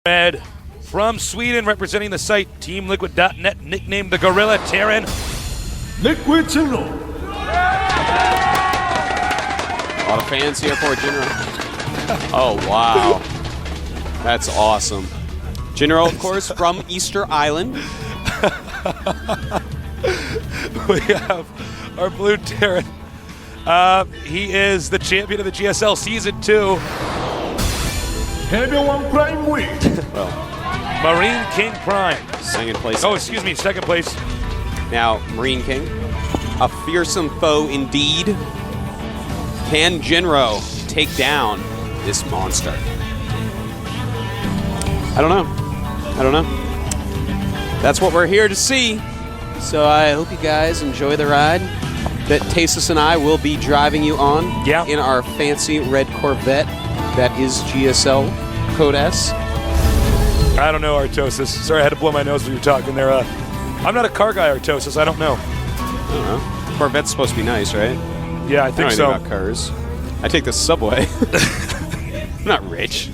Red. From Sweden, representing the site, TeamLiquid.net, nicknamed the Gorilla, Terran. Liquid Jinro. A lot of fans here for Jinro. Oh, wow. That's awesome. Jinro, of course, from Easter Island. We have our blue Terran. He is the champion of the GSL Season 2. 해병왕 Prime win. Well, MarineKing Prime. second place. Oh, excuse me, second place. Now, MarineKing, a fearsome foe indeed. Can Jinro take down this monster? I don't know. That's what we're here to see. So I hope you guys enjoy the ride that Tasteless and I will be driving you on in our fancy red Corvette that is GSL Code S. I don't know, Artosis. Sorry, I had to blow my nose when you were talking there. I'm not a car guy, Artosis. I don't know. I don't know. Corvette's supposed to be nice, right? Yeah, I think I don't so. know about cars. I take the subway. I'm not rich.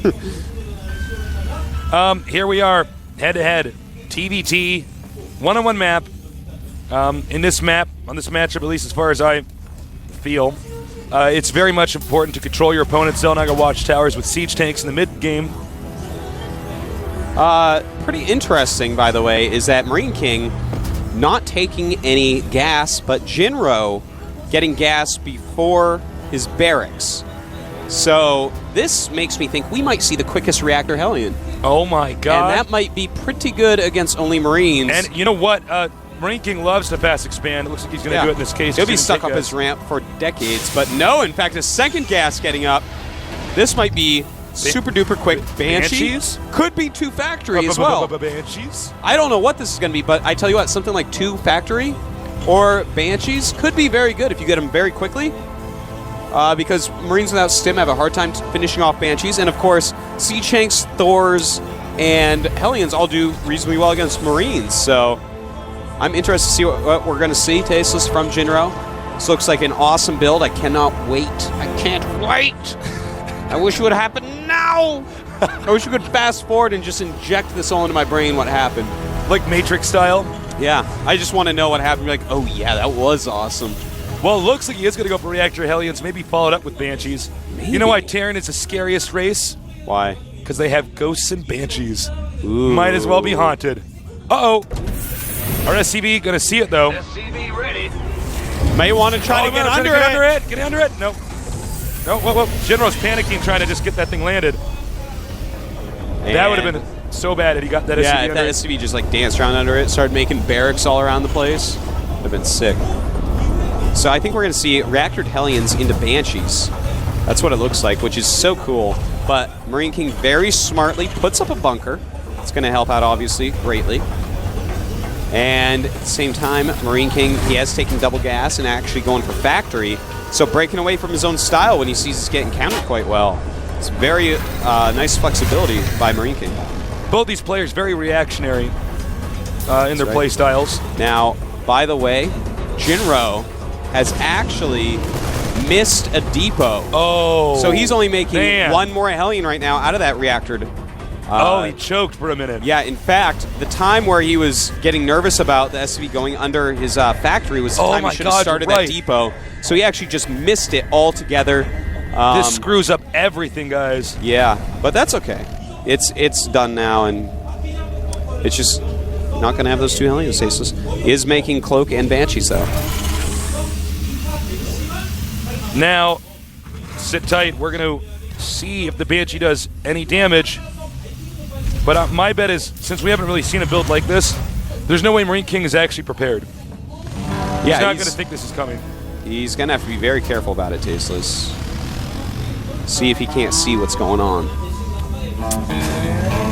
Here we are, head-to-head. TVT, one-on-one map. In this map, on this matchup, at least as far as I feel, it's very much important to control your opponent's Xel'Naga watchtowers with siege tanks in the mid-game. Pretty interesting, by the way, is that MarineKing not taking any gas, but Jinro getting gas before his barracks. So this makes me think we might see the quickest reactor Hellion. Oh my god. And that might be pretty good against only Marines. And you know what? MarineKing loves to fast expand. It looks like he's going to do it in this case. He'll be stuck up his ramp for decades, but no, in fact, a second gas getting up. This might be super duper quick. Banshees? Could be 2 factory as well. Banshees? I don't know what this is going to be, but I tell you what, something like 2 factory or Banshees could be very good if you get them very quickly. Because Marines without stim have a hard time finishing off Banshees. And of course, Siege Tanks, Thors, and Hellions all do reasonably well against Marines. So I'm interested to see what we're going to see, Tasteless, from Jinro. This looks like an awesome build. I cannot wait. I can't wait. I wish it would happen now. I wish we could fast forward and just inject this all into my brain what happened. Like Matrix style? Yeah. I just want to know what happened. Be like, oh yeah, that was awesome. Well, it looks like he is going to go for Reactor Hellions, maybe followed up with Banshees. Maybe. You know why Terran is the scariest race? Why? Because they have ghosts and Banshees. Ooh. Might as well be haunted. Uh-oh. Our SCV going to see it, though. SCV ready. May want to try to get under it. Get under it. No. No, whoa. Jinro's panicking, trying to just get that thing landed. And that would have been so bad if he got that SCV yeah, under if that SCV just like danced around under it, started making barracks all around the place. Would have been sick. So I think we're going to see reactored Hellions into Banshees. That's what it looks like, which is so cool. But MarineKing very smartly puts up a bunker. It's going to help out, obviously, greatly. And at the same time, MarineKing, he has taken double gas and actually going for factory. So breaking away from his own style when he sees it's getting countered quite well. It's very nice flexibility by MarineKing. Both these players very reactionary in their play styles. Now, by the way, Jinro has actually missed a depot. Oh. So he's only making one more Hellion right now out of that reactored. He choked for a minute. Yeah, in fact, the time where he was getting nervous about the SCV going under his factory was the time he should have started that depot. So he actually just missed it altogether. This screws up everything, guys. Yeah, but that's okay. It's done now, and it's just not going to have those 2 Hellions. Tasteless is making Cloak and Banshees, though. Now, sit tight. We're going to see if the Banshee does any damage. But my bet is, since we haven't really seen a build like this, there's no way MarineKing is actually prepared. He's not going to think this is coming. He's going to have to be very careful about it, Tasteless. See if he can't see what's going on.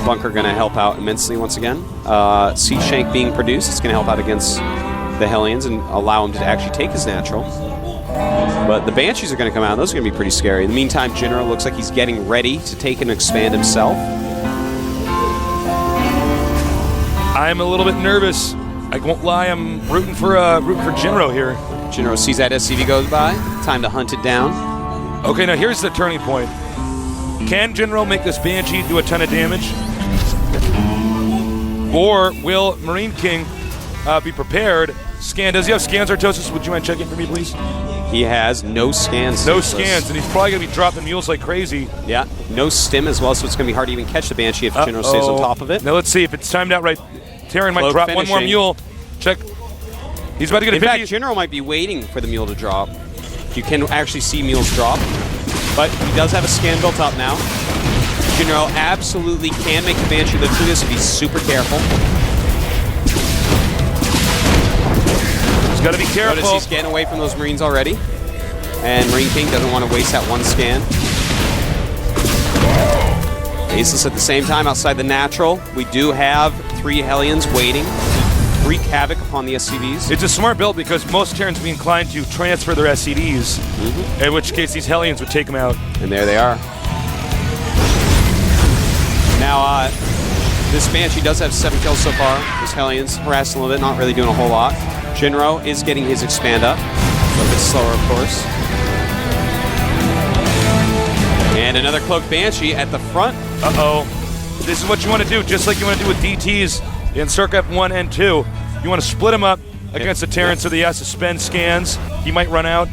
Bunker going to help out immensely once again. Siege Shank being produced. It's going to help out against the Hellions and allow him to actually take his natural. But the Banshees are going to come out. Those are going to be pretty scary. In the meantime, Jinro looks like he's getting ready to take and expand himself. I'm a little bit nervous. I won't lie. I'm rooting for Jinro here. Jinro sees that SCV goes by. Time to hunt it down. Okay, now here's the turning point. Can Jinro make this Banshee do a ton of damage? Or will MarineKing be prepared? Scan. Does he have scans, Artosis? Would you mind checking for me, please? He has no scans. No scans, and he's probably going to be dropping mules like crazy. Yeah, no stim as well, so it's going to be hard to even catch the Banshee if Jinro stays on top of it. Now let's see if it's timed out right. Terran might Cloak drop one more finishing. mule. Check. He's about to get a In fact, 50. Jinro might be waiting for the mule to drop. You can actually see mules drop, but he does have a scan built up now. Jinro absolutely can make the Banshee live through this if he's super careful. He's got to be careful. Notice he's getting away from those Marines already. And MarineKing doesn't want to waste that one scan. Aceless at the same time outside the natural. We do have 3 Hellions waiting to wreak havoc upon the SCVs. It's a smart build because most Terrans would be inclined to transfer their SCDs, in which case these Hellions would take them out. And there they are. Now, this Banshee does have 7 kills so far. This Hellions harassing a little bit, not really doing a whole lot. Jinro is getting his expand up. A little bit slower, of course. And another Cloaked Banshee at the front. Uh-oh. This is what you want to do, just like you want to do with DTs in Circa F1 and 2. You want to split them up against the Terran so that he has to spend scans. He might run out.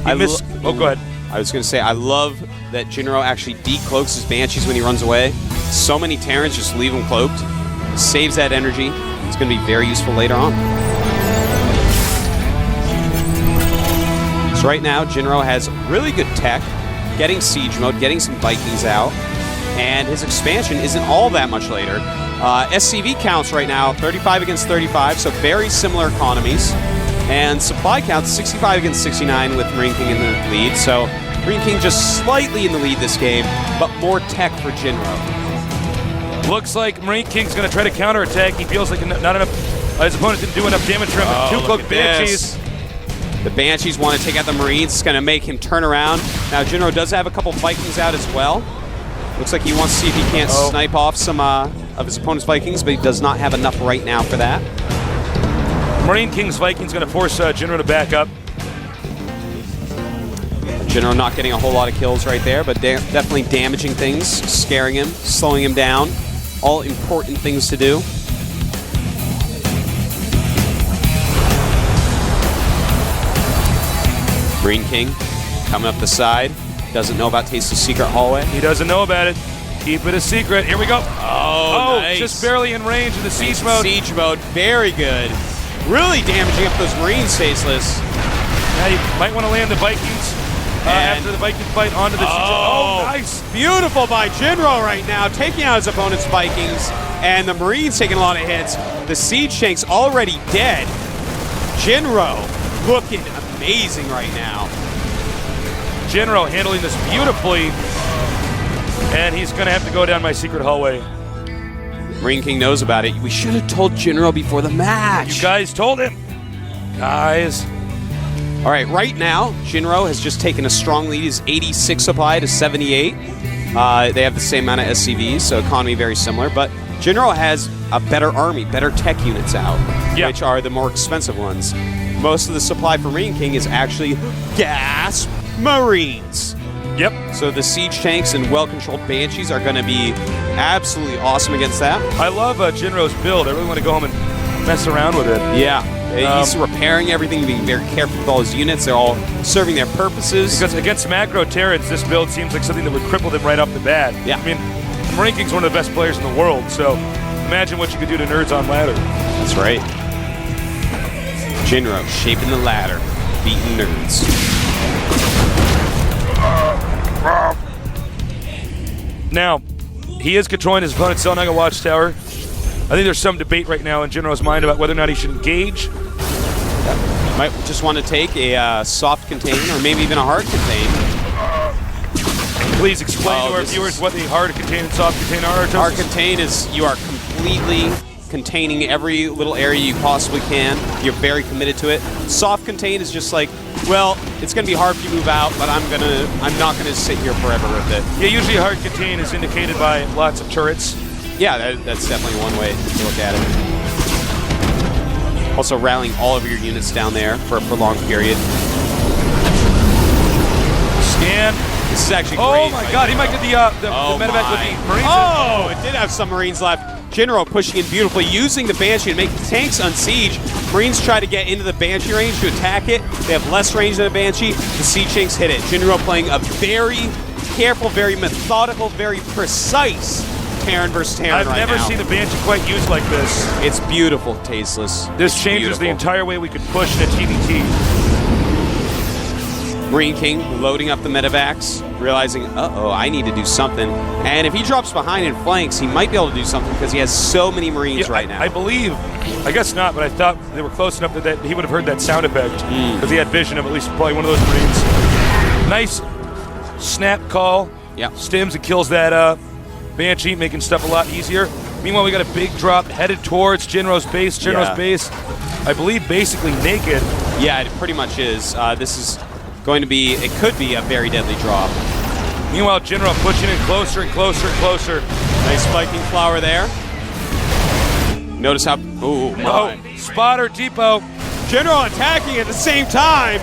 Oh, go ahead. I was going to say, I love that Jinro actually decloaks his Banshees when he runs away. So many Terrans just leave him cloaked. Saves that energy. It's going to be very useful later on. So right now, Jinro has really good tech, getting siege mode, getting some Vikings out, and his expansion isn't all that much later. SCV counts right now, 35 against 35, so very similar economies. And supply counts, 65 against 69 with MarineKing in the lead. So MarineKing just slightly in the lead this game, but more tech for Jinro. Looks like MarineKing's going to try to counterattack. He feels like not enough. His opponent didn't do enough damage to him. Oh, 2 Cloaked Banshees. The Banshees want to take out the Marines. It's going to make him turn around. Now, Jinro does have a couple Vikings out as well. Looks like he wants to see if he can't snipe off some of his opponent's Vikings, but he does not have enough right now for that. MarineKing's Vikings going to force Jinro to back up. Jinro not getting a whole lot of kills right there, but definitely damaging things, scaring him, slowing him down. All important things to do. MarineKing coming up the side. Doesn't know about Taste's secret hallway. He doesn't know about it. Keep it a secret. Here we go. Oh, nice. Just barely in range in the siege mode. Siege mode, very good. Really damaging up those Marines, Tasteless. Now you might want to land the Vikings after the Viking fight onto the siege. Oh, nice. Beautiful by Jinro right now, taking out his opponent's Vikings, and the Marines taking a lot of hits. The siege tank's already dead. Jinro looking amazing right now. Jinro handling this beautifully, and he's going to have to go down my secret hallway. MarineKing knows about it. We should have told Jinro before the match. You guys told him. Guys. All right, right now, Jinro has just taken a strong lead. He's 86 supply to 78. They have the same amount of SCVs, so economy very similar. But Jinro has a better army, better tech units out, which are the more expensive ones. Most of the supply for MarineKing is actually gas Marines. Yep. So the siege tanks and well-controlled Banshees are going to be absolutely awesome against that. I love Jinro's build. I really want to go home and mess around with it. Yeah. He's repairing everything, being very careful with all his units. They're all serving their purposes. Because against macro Terrans, this build seems like something that would cripple them right off the bat. Yeah. I mean, MarineKing's one of the best players in the world, so imagine what you could do to nerds on ladder. That's right. Jinro shaping the ladder, beating nerds. Now, he is controlling his opponent's Selnaga Watchtower. I think there's some debate right now in Jinro's mind about whether or not he should engage. Might just want to take a soft contain or maybe even a hard contain. Please explain to our viewers what the hard contain and soft contain are. Hard contain is you are completely containing every little area you possibly can. You're very committed to it. Soft contain is just like, well, it's going to be hard for you to move out, but I'm not going to sit here forever with it. Yeah, usually hard contain is indicated by lots of turrets. Yeah, that's definitely one way to look at it. Also rallying all of your units down there for a prolonged period. Scan. This is actually great. Oh my god, he might get the medevac with the Marines. Oh, it did have some Marines left. Jinro pushing in beautifully, using the Banshee to make the tanks unsiege. Marines try to get into the Banshee range to attack it. They have less range than a Banshee. The siege tanks hit it. Jinro playing a very careful, very methodical, very precise Terran versus Terran I've never seen a Banshee quite used like this. It's beautiful, Tasteless. This It's changes beautiful. the entire way we could push in a TVT. MarineKing loading up the medevacs, realizing, uh-oh, I need to do something. And if he drops behind and flanks, he might be able to do something because he has so many Marines right now. I believe, I guess not, but I thought they were close enough that he would have heard that sound effect because he had vision of at least probably one of those Marines. Nice snap call. Yeah. Stims and kills that Banshee, making stuff a lot easier. Meanwhile, we got a big drop headed towards Jinro's base. Jinro's base, I believe, basically naked. Yeah, it pretty much is. This is going to be, it could be a very deadly drop. Meanwhile, Jinro pushing in closer and closer and closer. Nice spiking flower there. Notice how, ooh, my. Oh, spotter depot. Jinro attacking at the same time.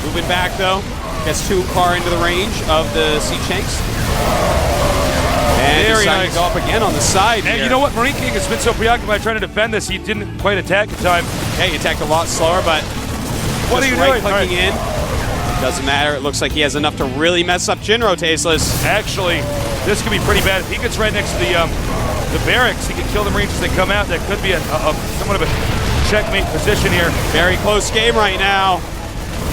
Moving back though. Gets too far into the range of the siege tanks. And Very deciding nice. to go up again on the side And here. you know what? MarineKing has been so preoccupied trying to defend this, he didn't quite attack in time. Yeah, he attacked a lot slower, but What are just you right doing? clicking in. Doesn't matter. It looks like he has enough to really mess up Jinro, Tasteless. Actually, this could be pretty bad. If he gets right next to the barracks, he could kill the Marines as they come out. That could be somewhat of a checkmate position here. Very close game right now.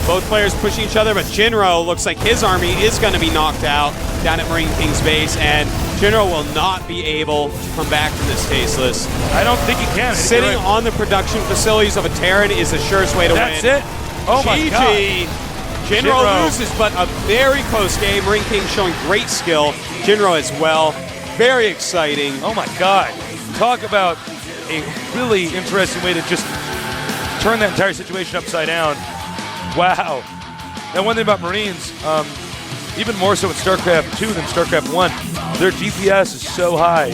Both players pushing each other, but Jinro looks like his army is going to be knocked out down at MarineKing's base, and Jinro will not be able to come back from this, Tasteless. I don't think he can. Sitting You're right. on the production facilities of a Terran is the surest way to That's win. it. Oh my GG. God. Jinro Jinro. loses, but a very close game. MarineKing showing great skill. Jinro as well. Very exciting. Oh my God. Talk about a really interesting way to just turn that entire situation upside down. Wow. Now, one thing about Marines, even more so with StarCraft 2 than StarCraft 1, their DPS is so high,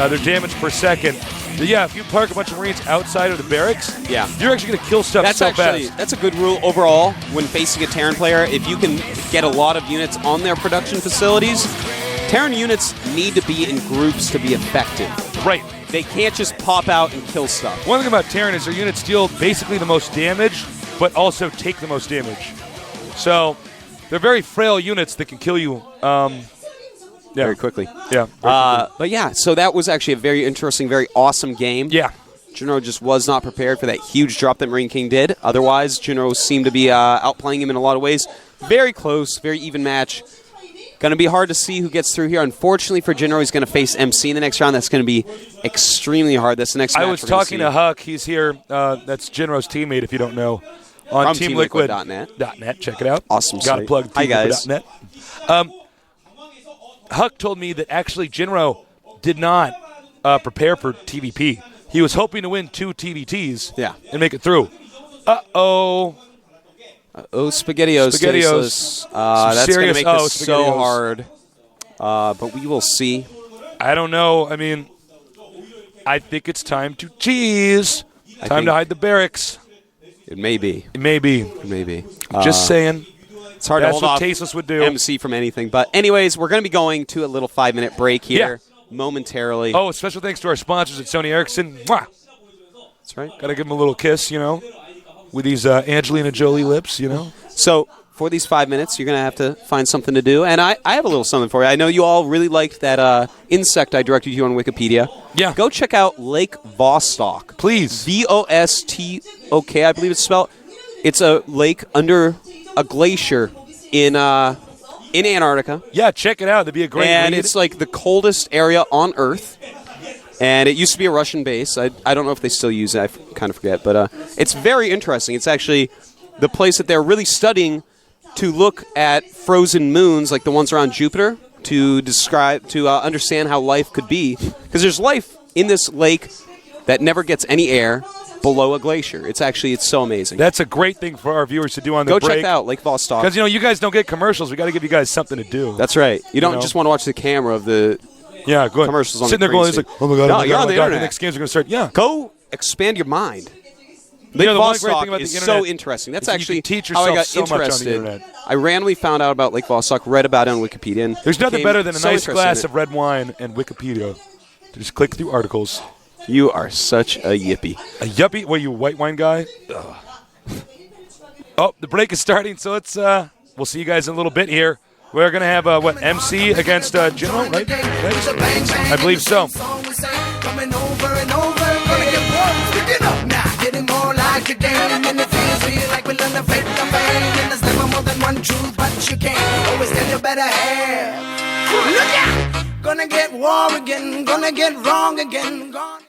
their damage per second. But yeah, if you park a bunch of Marines outside of the barracks, Yeah. you're actually going to kill stuff That's so actually fast. that's a good rule overall when facing a Terran player. If you can get a lot of units on their production facilities, Terran units need to be in groups to be effective. Right. They can't just pop out and kill stuff. One thing about Terran is their units deal basically the most damage, but also take the most damage. So they're very frail units that can kill you. Very quickly. Yeah. But yeah, so that was actually a very interesting, very awesome game. Yeah. Jinro just was not prepared for that huge drop that MarineKing did. Otherwise, Jinro seemed to be outplaying him in a lot of ways. Very close, very even match. Going to be hard to see who gets through here. Unfortunately for Jinro, he's going to face MC in the next round. That's going to be extremely hard. That's the next match I was we're gonna talking see. to Huck. He's here. That's Jinro's teammate, if you don't know. On From TeamLiquid.net. Check it out. Awesome Got to site. plug Hi, guys. TeamLiquid.net. Huck told me that actually Jinro did not prepare for TVP. He was hoping to win 2 TVTs and make it through. Uh-oh. Oh, SpaghettiOs. SpaghettiOs. That's going to serious- make oh, this so SpaghettiOs. hard. But we will see. I don't know. I mean, I think it's time to cheese. Time to hide the barracks. It may be. It may be. It may be. Just saying. It's hard That's to hold what off Tasteless would do. MC from anything. But anyways, we're going to be going to a little 5-minute break here momentarily. Oh, special thanks to our sponsors at Sony Ericsson. Mwah! That's right. Got to give them a little kiss, with these Angelina Jolie lips, So for these 5 minutes, you're going to have to find something to do. And I have a little something for you. I know you all really liked that insect I directed you on Wikipedia. Yeah. Go check out Lake Vostok. Please. Vostok, I believe it's spelled. It's a lake under a glacier in Antarctica. Yeah, check it out. That'd be a great And read. it's like the coldest area on Earth. And it used to be a Russian base. I don't know if they still use it. I kind of forget. But it's very interesting. It's actually the place that they're really studying to look at frozen moons, like the ones around Jupiter, to understand how life could be. Because there's life in this lake that never gets any air below a glacier. It's so amazing. That's a great thing for our viewers to do on the Go break. check it out, Lake Vostok. Because, you guys don't get commercials. We got to give you guys something to do. That's right. You don't just want to watch the camera of the Yeah, go ahead. commercials on Sitting the there going, screen. it's like, oh my God, No, oh my you're God, on oh my the God, internet. the next games are going to start. Yeah. Go expand your mind. Lake The one great thing Vostok about the is internet so interesting. That's is you actually can teach how I yourself got so much on the interested. internet. I randomly found out about Lake Vostok, read about it on Wikipedia. And There's nothing became better than a so nice interested glass in it. of red wine and Wikipedia. Just click through articles. You are such a yippee. A yuppie? What, you a white wine guy? Ugh. Oh, the break is starting, so let's we'll see you guys in a little bit here. We're going to have, MC against Jinro, right? I believe so. Coming over and over, gonna get warm, pick it up now. Getting more like a game, and it feels real like we learn to fake the pain. And there's never more than one truth, but you can't always tell your better half. Look out! Gonna get war again, gonna get wrong again. Gone.